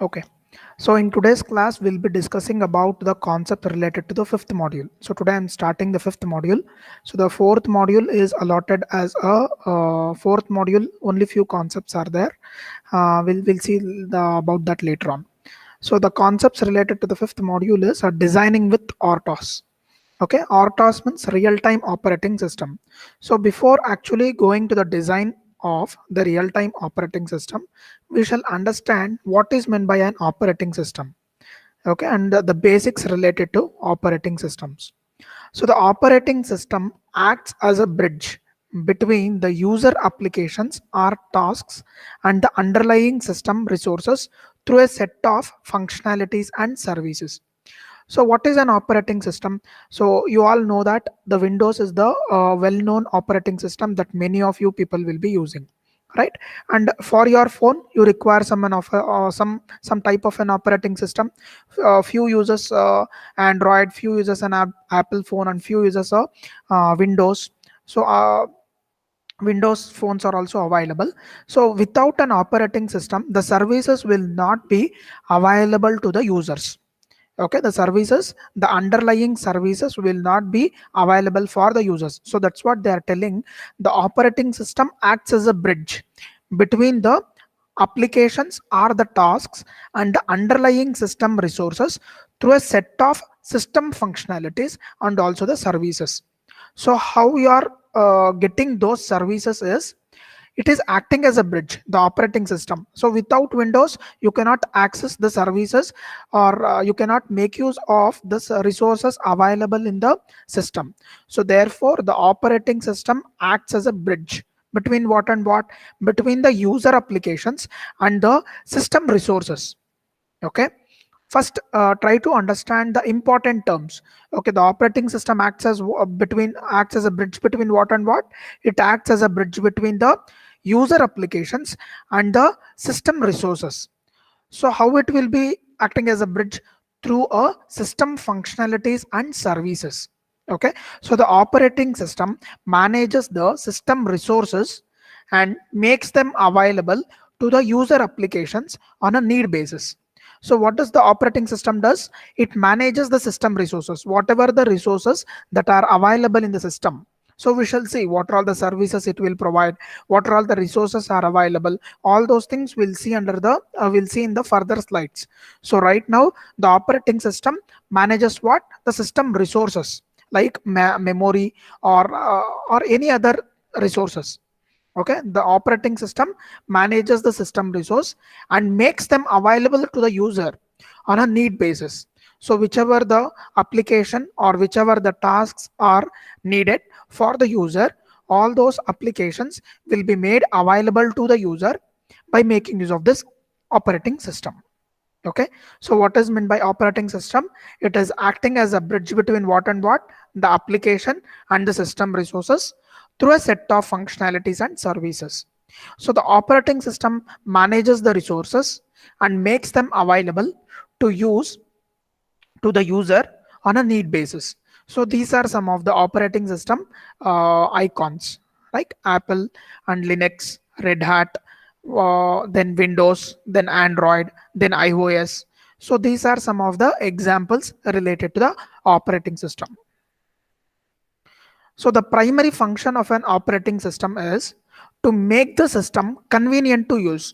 Okay. So in today's class, we'll be discussing about the concept related to the fifth module. So today I'm starting the fifth module. So the fourth module is allotted as a fourth module. Only few concepts are there. We'll see about that later on. So the concepts related to the fifth module is designing with RTOS. Okay, RTOS means real-time operating system. So before actually going to the design of the real-time operating system, we shall understand what is meant by an operating system. Okay, and the basics related to operating systems. So the operating system acts as a bridge between the user applications or tasks and the underlying system resources through a set of functionalities and services. So what is an operating system? So you all know that the Windows is the well-known operating system that many of you people will be using, right? And for your phone, you require some type of an operating system. Few uses Android, few uses an Apple phone, and few uses Windows. So Windows phones are also available. So without an operating system, the services will not be available to the users. Okay, the underlying services will not be available for the users. So that's what they are telling. The operating system acts as a bridge between the applications or the tasks and the underlying system resources through a set of system functionalities and also the services. So how you are getting those services is, it is acting as a bridge, the operating system. So without Windows, you cannot access the services, or you cannot make use of the resources available in the system. So therefore the operating system acts as a bridge between what and what, between the user applications and the system resources. Okay, first try to understand the important terms. Okay, the operating system acts as a bridge between what and what. It acts as a bridge between the user applications and the system resources. So how it will be acting as a bridge? Through a system functionalities and services. Okay, so the operating system manages the system resources and makes them available to the user applications on a need basis. So what does the operating system does? It manages the system resources, whatever the resources that are available in the system. So we shall see what are all the services it will provide, what are all the resources are available. All those things we'll see we'll see in the further slides. So right now the operating system manages what? The system resources, like memory, or any other resources. Okay, the operating system manages the system resource and makes them available to the user on a need basis. So whichever the application or whichever the tasks are needed for the user, all those applications will be made available to the user by making use of this operating system. Okay, so what is meant by operating system? It is acting as a bridge between what and what, the application and the system resources through a set of functionalities and services. So the operating system manages the resources and makes them available to use to the user on a need basis. So these are some of the operating system icons, like Apple and Linux, Red Hat, then Windows, then Android, then iOS. So these are some of the examples related to the operating system. So the primary function of an operating system is to make the system convenient to use.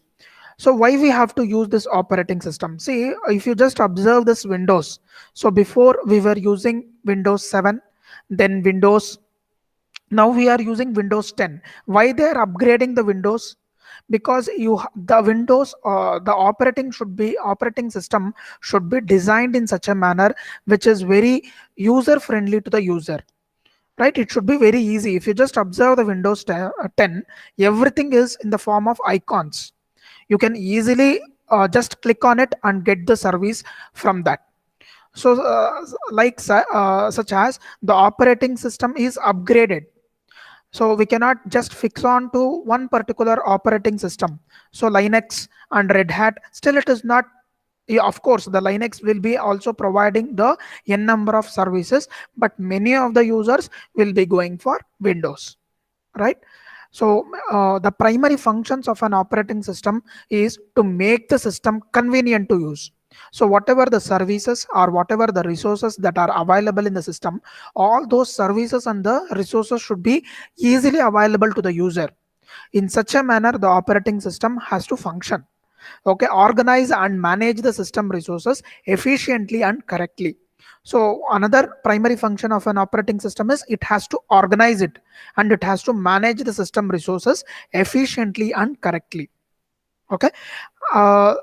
So why we have to use this operating system? See, if you just observe this Windows, so before we were using Windows 7, then Windows, now we are using Windows 10. Why they are upgrading the Windows? Because the Windows, the operating system should be designed in such a manner which is very user friendly to the user, right? It should be very easy. If you just observe the Windows 10, everything is in the form of icons. You can easily just click on it and get the service from that. So such as the operating system is upgraded, so we cannot just fix on to one particular operating system. So Linux and Red Hat, still it is not. Yeah, of course the Linux will be also providing the n number of services, but many of the users will be going for Windows, right? So the primary functions of an operating system is to make the system convenient to use. So whatever the services or whatever the resources that are available in the system, all those services and the resources should be easily available to the user. In such a manner, the operating system has to function. Okay, organize and manage the system resources efficiently and correctly. So another primary function of an operating system is it has to organize it and it has to manage the system resources efficiently and correctly. Okay. uh,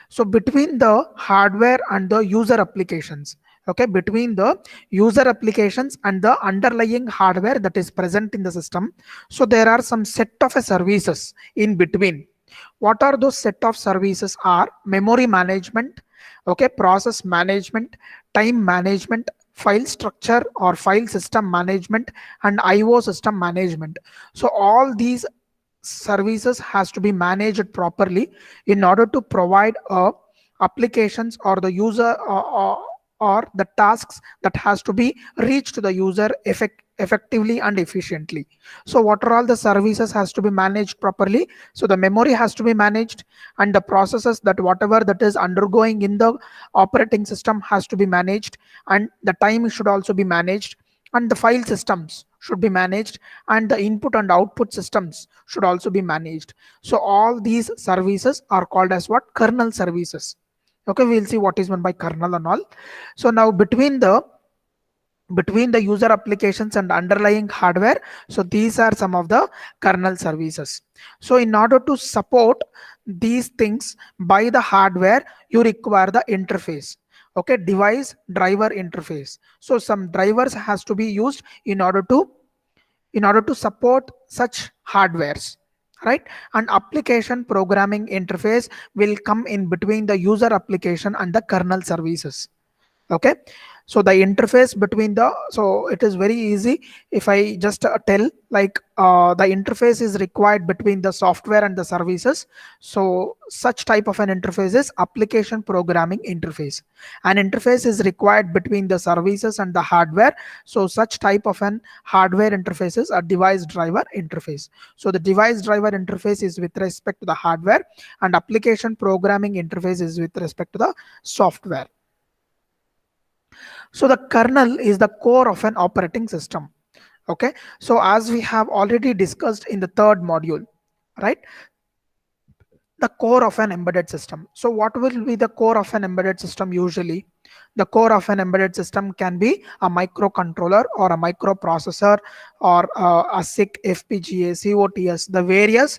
so between the hardware and the user applications, okay, between the user applications and the underlying hardware that is present in the system, so there are some set of services in between. What are those set of services? Are memory management, okay, process management, time management, file structure or file system management, and IO system management. So all these services has to be managed properly in order to provide applications or the user or the tasks that has to be reached to the user effectively and efficiently. So what are all the services has to be managed properly? So the memory has to be managed, and the processes that whatever that is undergoing in the operating system has to be managed, and the time should also be managed, and the file systems should be managed, and the input and output systems should also be managed. So all these services are called as what? Kernel services. Okay, we'll see what is meant by kernel and all. So now between the user applications and underlying hardware, so these are some of the kernel services. So in order to support these things by the hardware, you require the interface. Okay, device driver interface. So some drivers has to be used in order to support such hardwares, right? An application programming interface will come in between the user application and the kernel services. Okay, so the interface between the, so it is very easy if I just tell, like the interface is required between the software and the services. So such type of an interface is application programming interface. An interface is required between the services and the hardware. So such type of an hardware interface is a device driver interface. So the device driver interface is with respect to the hardware, and application programming interface is with respect to the software. So the kernel is the core of an operating system. Okay, so as we have already discussed in the third module, right, the core of an embedded system. So what will be the core of an embedded system? Usually the core of an embedded system can be a microcontroller or a microprocessor or a SIC, FPGA, COTS. The various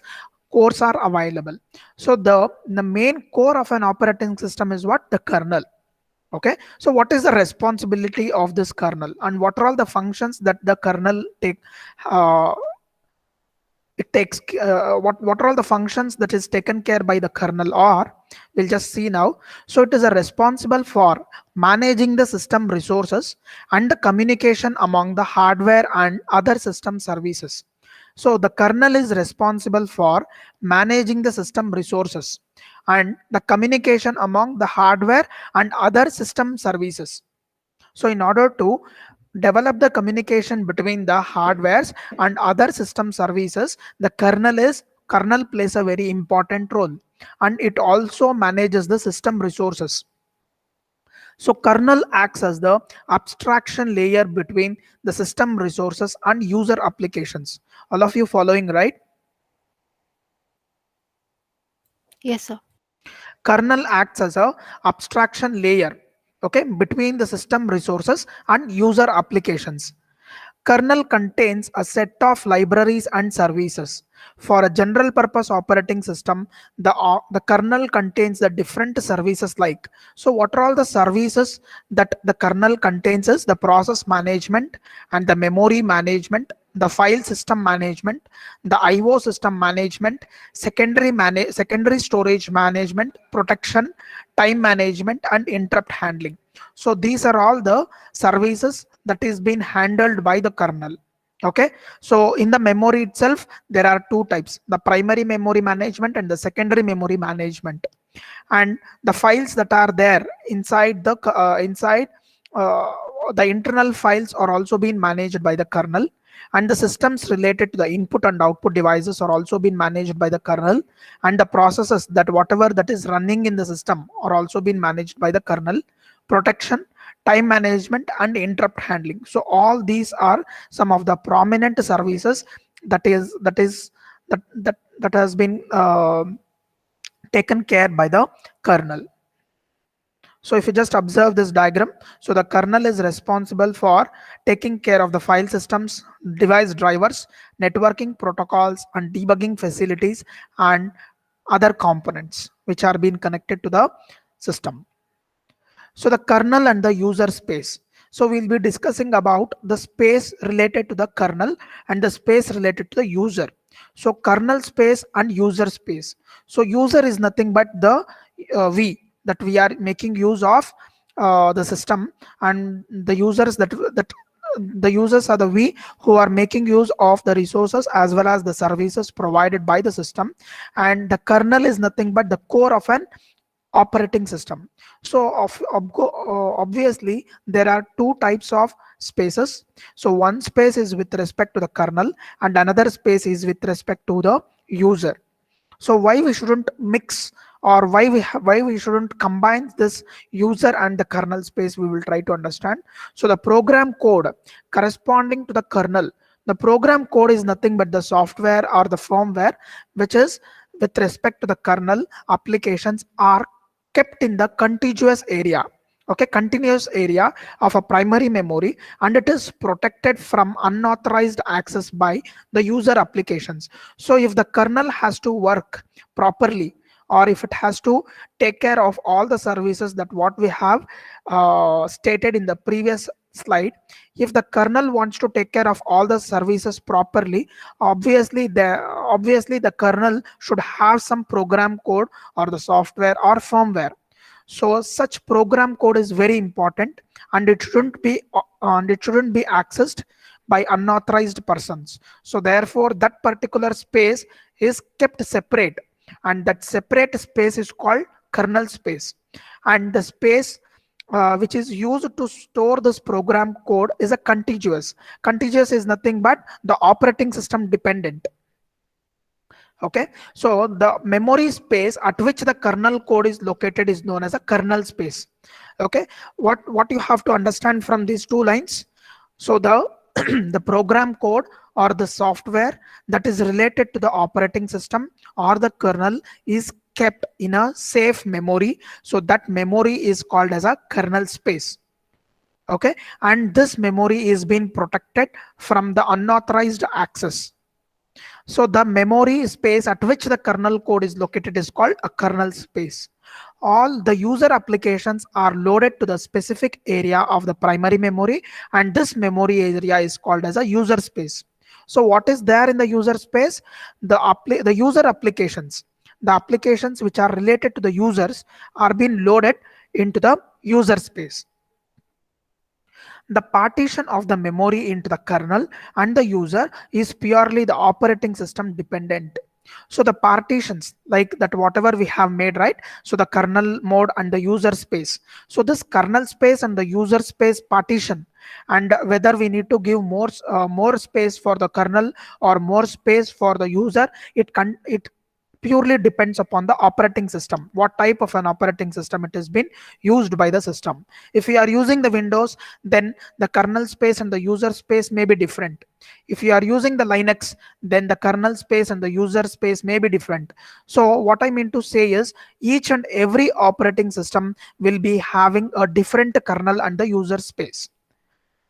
cores are available. So the main core of an operating system is what? The kernel. Okay, so what is the responsibility of this kernel, and what are all the functions that the kernel uh, takes what are all the functions that is taken care by the kernel? Or we'll just see now. So it is a responsible for managing the system resources and the communication among the hardware and other system services. So the kernel is responsible for managing the system resources and the communication among the hardware and other system services. So in order to develop the communication between the hardwares and other system services, the kernel plays a very important role, and it also manages the system resources. So kernel acts as the abstraction layer between the system resources and user applications. All of you following, right? Yes, sir. Kernel acts as a abstraction layer, okay, between the system resources and user applications. Kernel contains a set of libraries and services. For a general purpose operating system, the kernel contains the different services like. So what are all the services that the kernel contains? Is the process management and the memory management, the file system management, the IO system management, secondary storage management, protection, time management, and interrupt handling. So these are all the services that is being handled by the kernel. Okay, so in the memory itself there are two types: the primary memory management and the secondary memory management. And the files that are there inside uh, the internal files are also being managed by the kernel. and the systems related to the input and output devices are also being managed by the kernel, and the processes that whatever that is running in the system are also being managed by the kernel. Protection, time management, and interrupt handling. So all these are some of the prominent services that has been taken care by the kernel. So if you just observe this diagram, so the kernel is responsible for taking care of the file systems, device drivers, networking protocols, and debugging facilities and other components which are being connected to the system. So the kernel and the user space. So we'll be discussing about the space related to the kernel and the space related to the user. So kernel space and user space. So user is nothing but the we that we are making use of the system, and the users that the users are the we who are making use of the resources as well as the services provided by the system, and the kernel is nothing but the core of an operating system. So obviously there are two types of spaces. So one space is with respect to the kernel and another space is with respect to the user. So why we shouldn't mix, or why we shouldn't combine this user and the kernel space, we will try to understand. So the program code corresponding to the kernel, the program code is nothing but the software or the firmware which is with respect to the kernel applications are kept in the contiguous area, okay, continuous area of a primary memory, and it is protected from unauthorized access by the user applications. So if the kernel has to work properly, or if it has to take care of all the services that what we have stated in the previous slide, if the kernel wants to take care of all the services properly, obviously the kernel should have some program code or the software or firmware. So such program code is very important, and it shouldn't be accessed by unauthorized persons. So therefore that particular space is kept separate, and that separate space is called kernel space. And the space which is used to store this program code is a contiguous. Contiguous is nothing but the operating system dependent. Okay, so the memory space at which the kernel code is located is known as a kernel space. Okay, what you have to understand from these two lines, so the the program code or the software that is related to the operating system or the kernel is kept in a safe memory, so that memory is called as a kernel space. Okay, and this memory is being protected from the unauthorized access. So the memory space at which the kernel code is located is called a kernel space. All the user applications are loaded to the specific area of the primary memory, and this memory area is called as a user space. So what is there in the user space? The user applications, the applications which are related to the users are being loaded into the user space. The partition of the memory into the kernel and the user is purely the operating system dependent. So the partitions like that whatever we have made, right? So the kernel mode and the user space. So this kernel space and the user space partition, and whether we need to give more space for the kernel or more space for the user, it purely depends upon the operating system, what type of an operating system it has been used by the system. If we are using the Windows, then the kernel space and the user space may be different. If you are using the Linux, then the kernel space and the user space may be different. So what I mean to say is each and every operating system will be having a different kernel and the user space.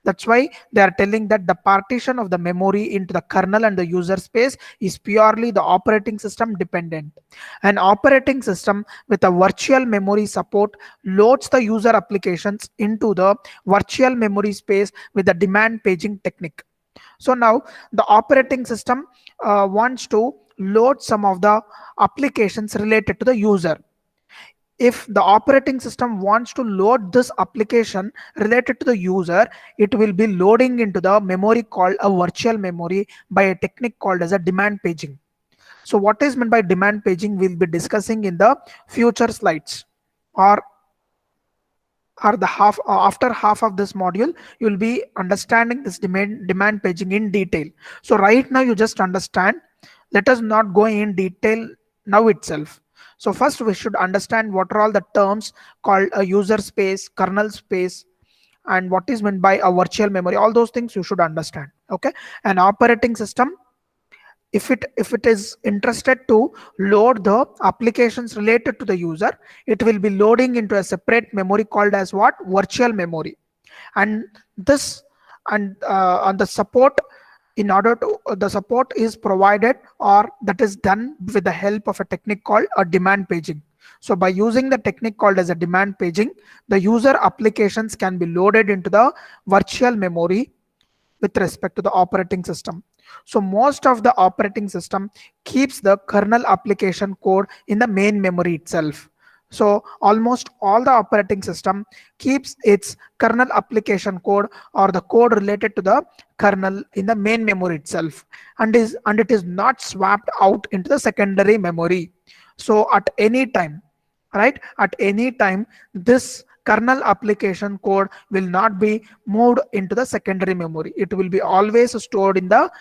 That's why they are telling that the partition of the memory into the kernel and the user space is purely the operating system dependent. An operating system with a virtual memory support loads the user applications into the virtual memory space with the demand paging technique. So now the operating system wants to load some of the applications related to the user. If the operating system wants to load this application related to the user, it will be loading into the memory called a virtual memory by a technique called as a demand paging. So what is meant by demand paging we'll be discussing in the future slides, or or the half after half of this module, you will be understanding this demand paging in detail. So right now you just understand. Let us not go in detail now itself. So first we should understand what are all the terms called a user space, kernel space, and what is meant by a virtual memory. All those things you should understand. Okay. An operating system, if it is interested to load the applications related to the user, it will be loading into a separate memory called as what, virtual memory. And this and the support, in order to the support is provided, or that is done with the help of a technique called a demand paging. So by using the technique called as a demand paging, the user applications can be loaded into the virtual memory with respect to the operating system. So most of the operating system keeps the kernel application code in the main memory itself. So almost all the operating system keeps its kernel application code or the code related to the kernel in the main memory itself, and it is not swapped out into the secondary memory. So at any time, right, at any time, this kernel application code will not be moved into the secondary memory. It will be always stored in the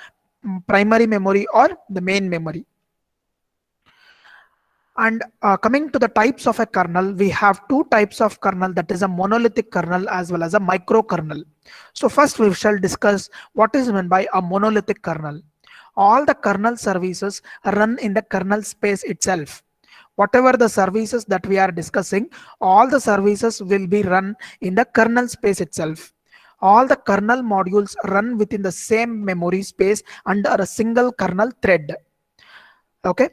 primary memory or the main memory. And coming to the types of a kernel, we have two types of kernel, that is a monolithic kernel as well as a microkernel. So first we shall discuss what is meant by a monolithic kernel. All the kernel services run in the kernel space itself. Whatever the services that we are discussing, all the services will be run in the kernel space itself. All the kernel modules run within the same memory space under a single kernel thread. Okay.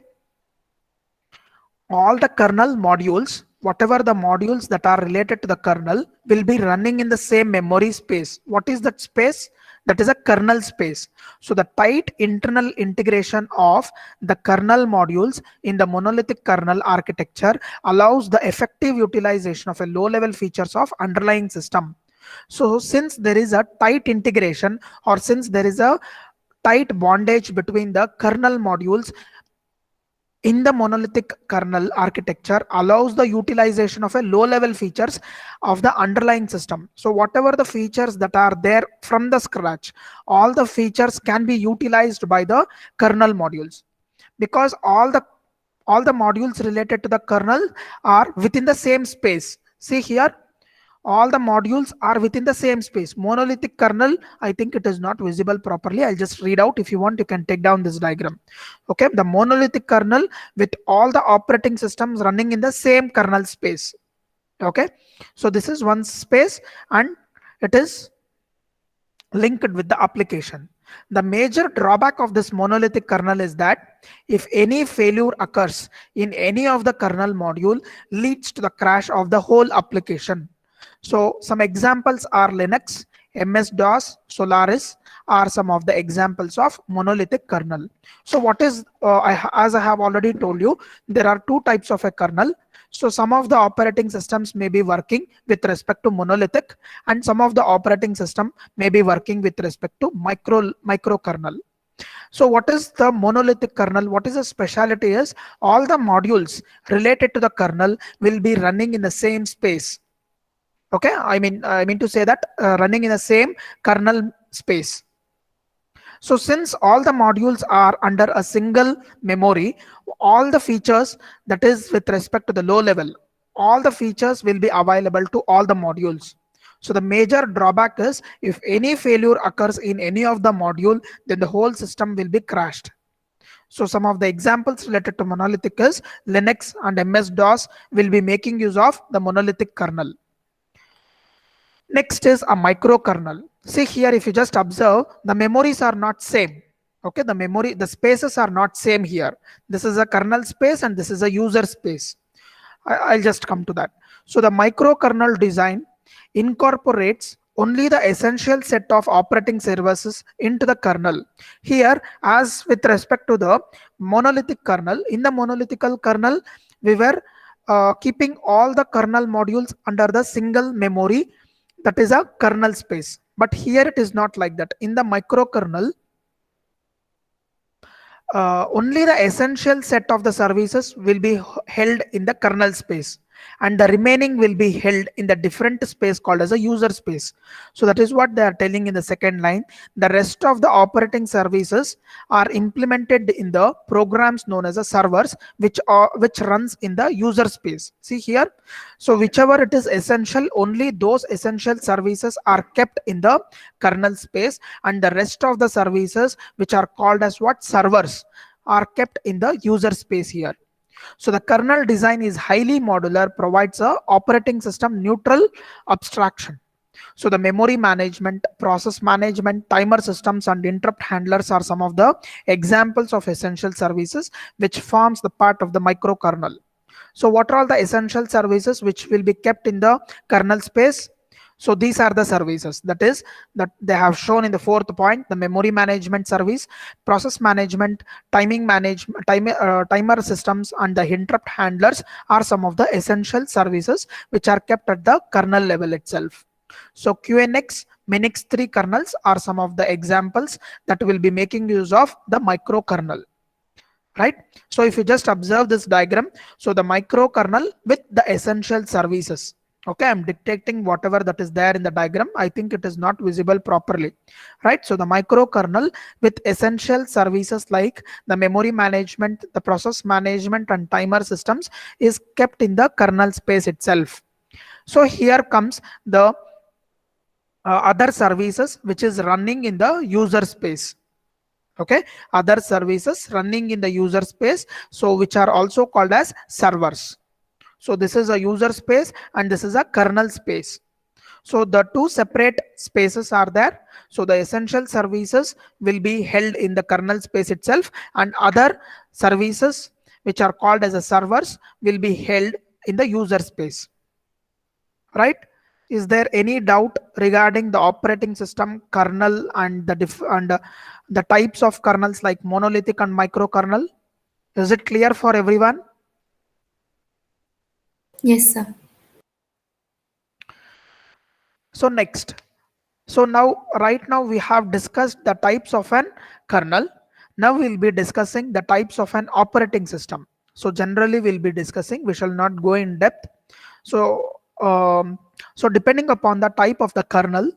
All the kernel modules, whatever the modules that are related to the kernel, will be running in the same memory space. What is that space? That is a kernel space. So the tight internal integration of the kernel modules in the monolithic kernel architecture allows the effective utilization of a low level features of underlying system. So since there is a tight integration, or since there is a tight bondage between the kernel modules in the monolithic kernel architecture, allows the utilization of a low level features of the underlying system. So whatever the features that are there from the scratch, all the features can be utilized by the kernel modules, because all the modules related to the kernel are within the same space. See here, all the modules are within the same space. Monolithic kernel, I think it is not visible properly. I'll just read out. If you want, you can take down this diagram. Okay, the monolithic kernel with all the operating systems running in the same kernel space. Okay, so this is one space and it is linked with the application. The major drawback of this monolithic kernel is that if any failure occurs in any of the kernel module, leads to the crash of the whole application. So some examples are Linux, MS-DOS, Solaris are some of the examples of monolithic kernel. So what is, as I have already told you, there are two types of a kernel. So some of the operating systems may be working with respect to monolithic, and some of the operating system may be working with respect to microkernel. So what is the monolithic kernel? What is the specialty is all the modules related to the kernel will be running in the same space. Okay, I mean to say that running in the same kernel space. So since all the modules are under a single memory, all the features, that is with respect to the low level, all the features will be available to all the modules. So the major drawback is if any failure occurs in any of the module, then the whole system will be crashed. So some of the examples related to monolithic is Linux and MS-DOS will be making use of the monolithic kernel. Next is a microkernel. See here, if you just observe, the memories are not same. Okay, the spaces are not same here. This is a kernel space and this is a user space. I'll just come to that. So the microkernel design incorporates only the essential set of operating services into the kernel. Here, as with respect to the monolithic kernel, in the monolithic kernel, we were keeping all the kernel modules under the single memory, that is a kernel space. But here it is not like that. In the microkernel, only the essential set of the services will be held in the kernel space. and the remaining will be held in the different space called as a user space. So that is what they are telling in the second line. The rest of the operating services are implemented in the programs known as a servers, which runs in the user space. See here, so whichever it is essential, only those essential services are kept in the kernel space, and the rest of the services, which are called as what, servers, are kept in the user space here. So the kernel design is highly modular, provides a operating system neutral abstraction. So the memory management, process management, timer systems, and interrupt handlers are some of the examples of essential services which forms the part of the microkernel. So what are all the essential services which will be kept in the kernel space? So these are the services, that is, that they have shown in the fourth point: the memory management service, process management, timer systems, and the interrupt handlers are some of the essential services which are kept at the kernel level itself. So QNX, Minix 3 kernels are some of the examples that will be making use of the microkernel. Right? So if you just observe this diagram, so the microkernel with the essential services. Okay, I'm dictating whatever that is there in the diagram. I think it is not visible properly. Right? So the microkernel with essential services like the memory management, the process management, and timer systems is kept in the kernel space itself. So here comes the other services which is running in the user space. Okay, other services running in the user space, so which are also called as servers. So this is a user space and this is a kernel space. So the two separate spaces are there. So the essential services will be held in the kernel space itself, and other services which are called as a servers will be held in the user space. Right? Is there any doubt regarding the operating system, kernel, and the types of kernels like monolithic and microkernel? Is it clear for everyone? Yes, sir. So next, so now right now we have discussed the types of an kernel. Now we'll be discussing the types of an operating system. So generally we'll be discussing, we shall not go in depth. So depending upon the type of the kernel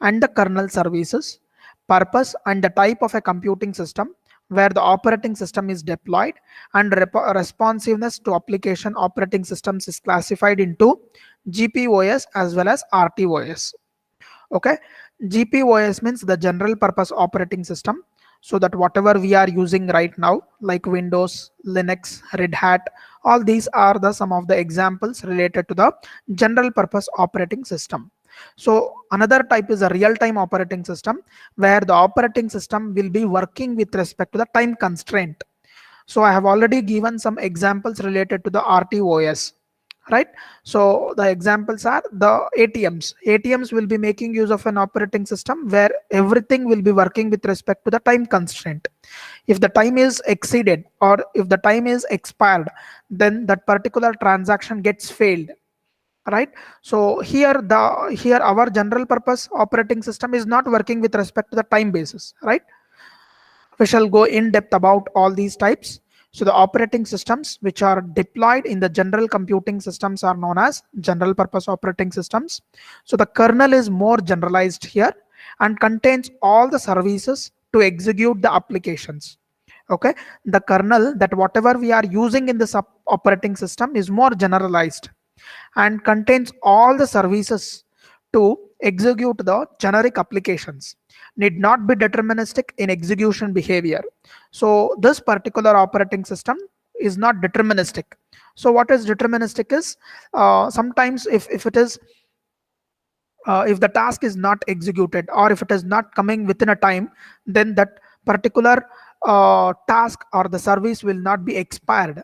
and the kernel services, purpose, and the type of a computing system where the operating system is deployed, and responsiveness to application, operating systems is classified into GPOS as well as RTOS. Okay, GPOS means the general purpose operating system, so that whatever we are using right now, like Windows, Linux, Red Hat, all these are the some of the examples related to the general purpose operating system. So another type is a real-time operating system, where the operating system will be working with respect to the time constraint. So I have already given some examples related to the RTOS. Right? So the examples are the ATMs will be making use of an operating system where everything will be working with respect to the time constraint. If the time is exceeded or if the time is expired, then that particular transaction gets failed. Right? So here our general purpose operating system is not working with respect to the time basis. Right? We shall go in depth about all these types. So the operating systems which are deployed in the general computing systems are known as general purpose operating systems. So the kernel is more generalized here and contains all the services to execute the applications. Okay, the kernel, that whatever we are using in this operating system, is more generalized and contains all the services to execute the generic applications, need not be deterministic in execution behavior. So this particular operating system is not deterministic. So what is deterministic is, sometimes if it is if the task is not executed or if it is not coming within a time, then that particular task or the service will not be expired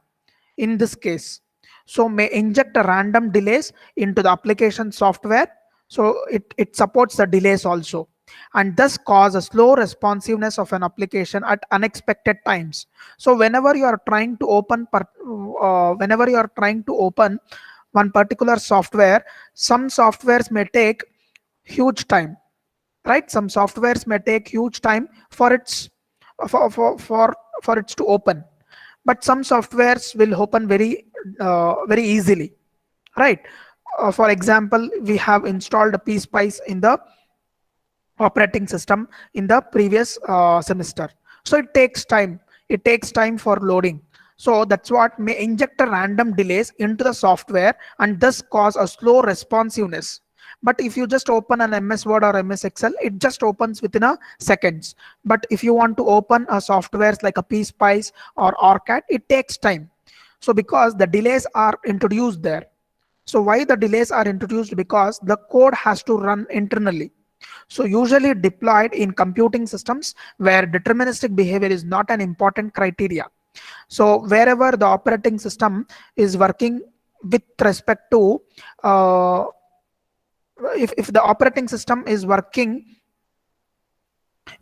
in this case. So may inject a random delays into the application software, so it supports the delays also, and thus cause a slow responsiveness of an application at unexpected times. So whenever you are trying to open one particular software, some softwares may take huge time. Right? Some softwares may take huge time for its for its to open, but some softwares will open very easily. right? For example, we have installed a PSpice in the operating system in the previous semester. So it takes time for loading. So that's what may inject a random delays into the software and thus cause a slow responsiveness. But if you just open an MS Word or MS Excel, it just opens within a seconds. But if you want to open a softwares like a PSpice or OrCAD, it takes time. So because the delays are introduced there. So why the delays are introduced? Because the code has to run internally. So usually deployed in computing systems where deterministic behavior is not an important criteria. So wherever the operating system is working with respect to if the operating system is working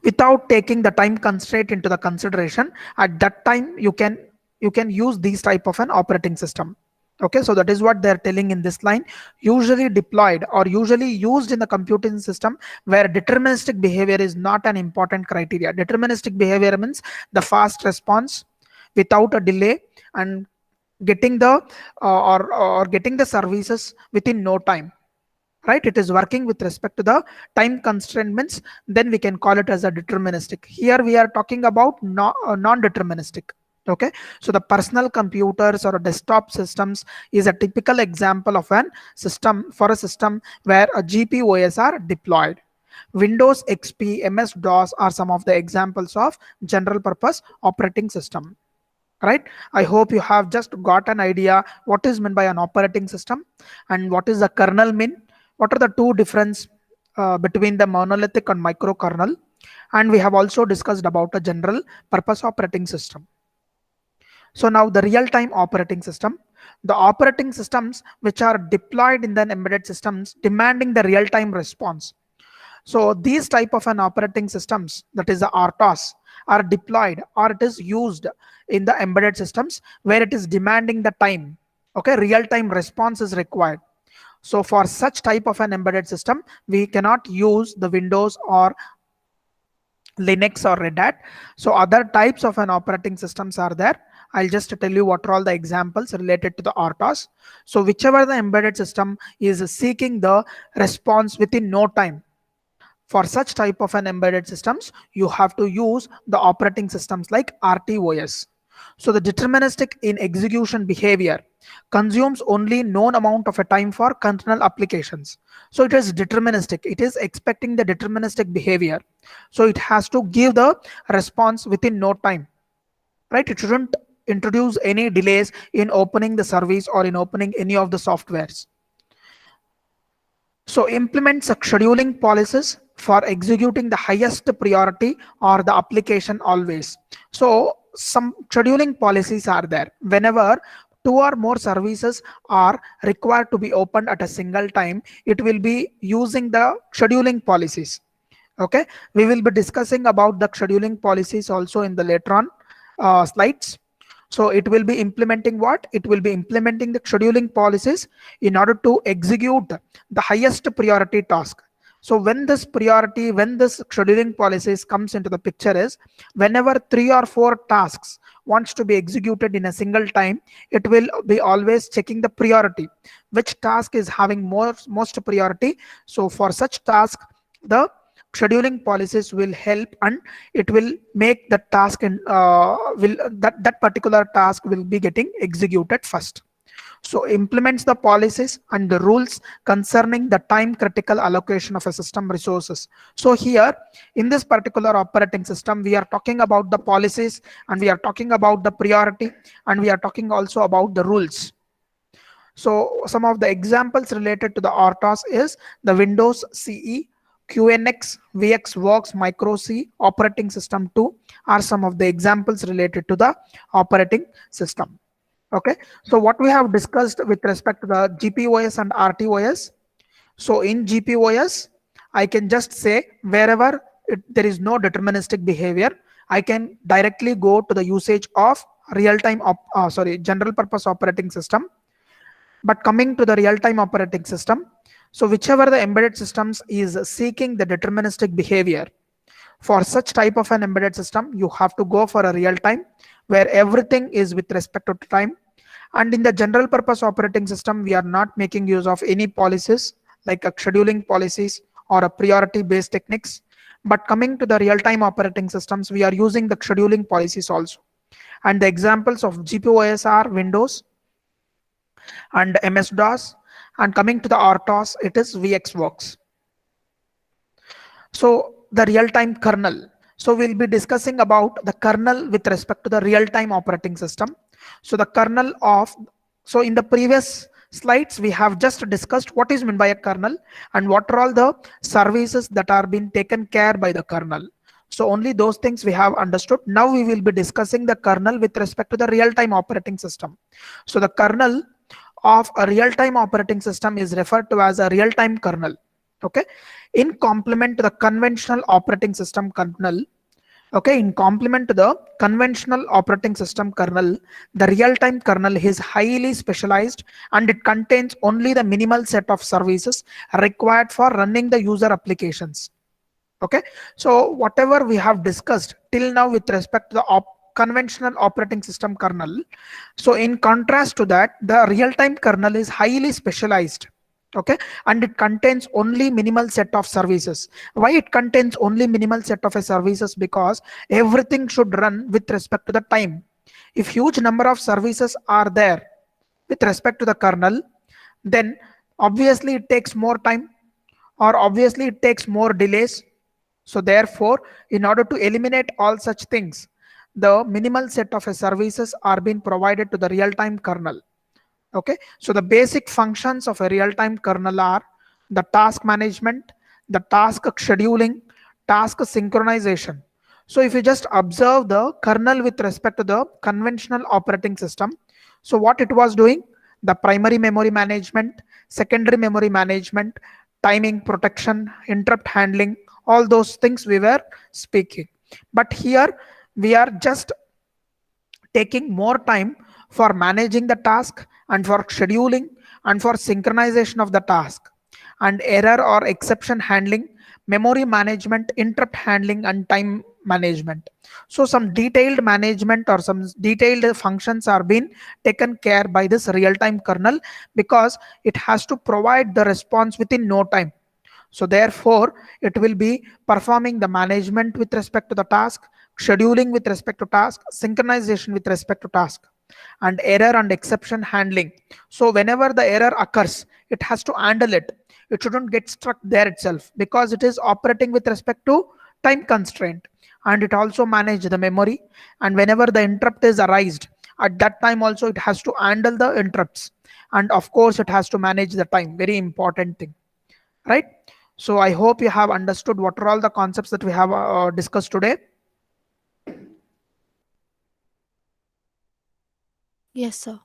without taking the time constraint into the consideration, at that time you can use these type of an operating system. Okay, so that is what they're telling in this line. Usually deployed or usually used in the computing system where deterministic behavior is not an important criteria. Deterministic behavior means the fast response without a delay and getting the or getting the services within no time, right? It is working with respect to the time constraints, then we can call it as a deterministic. Here we are talking about non-deterministic. Okay, so the personal computers or desktop systems is a typical example of an system for a system where a GPOS are deployed. Windows XP, MS DOS are some of the examples of general purpose operating system, right? I hope you have just got an idea what is meant by an operating system and what is the kernel mean, what are the two difference between the monolithic and microkernel, and we have also discussed about a general purpose operating system. So now the real-time operating system, the operating systems which are deployed in the embedded systems demanding the real-time response. So these type of an operating systems, that is the RTOS, are deployed or it is used in the embedded systems where it is demanding the time. Okay, real-time response is required. So for such type of an embedded system, we cannot use the Windows or Linux or Red Hat. So other types of an operating systems are there. I'll just tell you what are all the examples related to the RTOS. So whichever the embedded system is seeking the response within no time, for such type of an embedded systems, you have to use the operating systems like RTOS. So the deterministic in execution behavior consumes only known amount of a time for kernel applications. So it is deterministic. It is expecting the deterministic behavior. So it has to give the response within no time, right? It shouldn't introduce any delays in opening the service or in opening any of the softwares. So implements scheduling policies for executing the highest priority or the application always. So some scheduling policies are there. Whenever two or more services are required to be opened at a single time, it will be using the scheduling policies. Okay, we will be discussing about the scheduling policies also in the later on slides. So it will be implementing what? It will be implementing the scheduling policies in order to execute the highest priority task. So when this priority, when this scheduling policies comes into the picture is whenever 3 or 4 tasks wants to be executed in a single time, it will be always checking the priority, which task is having most priority. So for such task, the scheduling policies will help and it will make the task and will that particular task will be getting executed first. So implements the policies and the rules concerning the time critical allocation of a system resources. So here in this particular operating system, we are talking about the policies and we are talking about the priority and we are talking also about the rules. So some of the examples related to the RTOS is the Windows CE, QNX, VxWorks, Micro C, Operating System 2 are some of the examples related to the operating system. Okay, so what we have discussed with respect to the GPOS and RTOS. So in GPOS, I can just say wherever there is no deterministic behavior, I can directly go to the usage of real-time, general purpose operating system. But coming to the real-time operating system, so whichever the embedded systems is seeking the deterministic behavior, for such type of an embedded system, you have to go for a real time where everything is with respect to time And in the general purpose operating system, we are not making use of any policies like a scheduling policies or a priority based techniques. But coming to the real time operating systems, we are using the scheduling policies also. And the examples of GPOS are Windows and MS-DOS. And coming to the RTOS, it is VxWorks. So the real-time kernel. So we'll be discussing about the kernel with respect to the real-time operating system. So the kernel of, so in the previous slides, we have just discussed what is meant by a kernel and what are all the services that are being taken care by the kernel. So only those things we have understood. Now we will be discussing the kernel with respect to the real-time operating system. So the kernel of a real-time operating system is referred to as a real-time kernel. Okay, in complement to the conventional operating system kernel. Okay, in complement to the conventional operating system kernel, the real-time kernel is highly specialized and it contains only the minimal set of services required for running the user applications. Okay, so whatever we have discussed till now with respect to the conventional operating system kernel, so in contrast to that, the real-time kernel is highly specialized. Okay, and it contains only minimal set of services. Why it contains only minimal set of services? Because everything should run with respect to the time. If huge number of services are there with respect to the kernel, then obviously it takes more time, or obviously it takes more delays. So therefore, in order to eliminate all such things, the minimal set of services are being provided to the real-time kernel. Okay, so the basic functions of a real-time kernel are the task management, the task scheduling, task synchronization. So if you just observe the kernel with respect to the conventional operating system, so what it was doing, the primary memory management, secondary memory management, timing protection, interrupt handling, all those things we were speaking. But here we are just taking more time for managing the task and for scheduling and for synchronization of the task, and error or exception handling, memory management, interrupt handling, and time management. So some detailed management or some detailed functions are being taken care by this real-time kernel, because it has to provide the response within no time. So therefore, it will be performing the management with respect to the task, scheduling with respect to task, synchronization with respect to task, and error and exception handling. So whenever the error occurs, it has to handle it. It shouldn't get stuck there itself, because it is operating with respect to time constraint. And it also manages the memory. And whenever the interrupt is arised, at that time also it has to handle the interrupts. And of course, it has to manage the time. Very important thing, right? So I hope you have understood what are all the concepts that we have discussed today. Yes, sir.